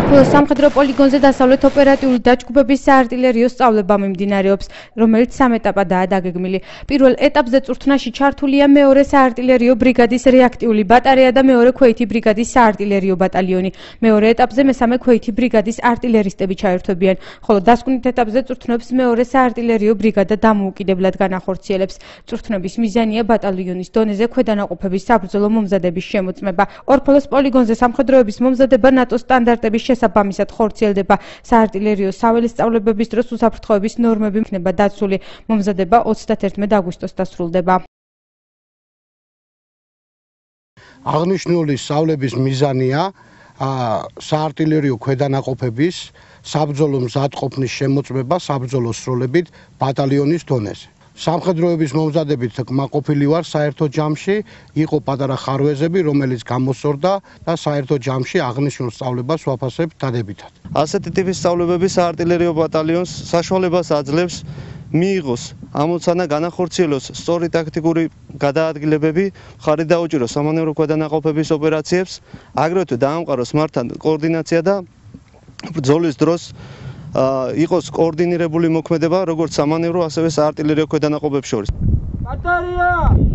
ხოლო სამხედრო პოლიგონზე დასავლეთ ოპერატიული დაჯგუფების საარტილერიო სწავლება მიმდინარეობს, რომელიც 3 ეტაპადაა დაგეგმილი. პირველ ეტაპზე წვრთნაში ჩართულია მეორე საარტილერიო ბრიგადის რეაქტიული ბატარეა და მეორე ქვეითი ბრიგადის საარტილერიო ბატალიონი. მეორე ეტაპზე მესამე ქვეითი ბრიგადის არტილერისტები ჩაერთვებიან, ხოლო დასკვნით ეტაპზე წვრთნებს მეორე საარტილერიო ბრიგადა დამოუკიდებლად განახორციელებს. წვრთნების მიზანია ბატალიონის დონეზე ქვედანაყოფების საბრძოლო მომზადების შემოწმება. ორფოლოს პოლიგონზე სამხედროების მომზადება ნატოს სტანდარტების შესაბამისად ხორციელდება. საარტილერიო საველე სწავლებების დროს უსაფრთხოების ნორმები იქნება დაცული. მომზადება 31 აგვისტოს დასრულდება. აღნიშნული სწავლების მიზანია საარტილერიო ქვედანაყოფების საბრძოლო მზადყოფნის შემოწმება საბრძოლო სროლებით ბატალიონის დონეზე. სამხედროების მომზადებით კმაყოფილი ვარ საერთო ჯამში, იყო პატარა ხარვეზები, რომელიც გამოსორდა და საერთო ჯამში აღნიშნულ სწავლებას ვაფასებ დადებითად. ასეთი ტიპის სწავლებები საარტილერიო ბატალიონს საშუალებას აძლევს მიიღოს ამოცანა განახორციელოს სწორი ტაქტიკური გადაადგილებები, მხარი დაუჭიროს სამანევრო ქვედანაყოფების ოპერაციებს, აგრეთვე დაამყაროს მართან კოორდინაცია და ბრძოლის დროს იყოს კოორდინირებული მოქმედება როგორც სამანევრო, ასევე საარტილერიო ქვედანაყოფებს შორის. ბატარეა!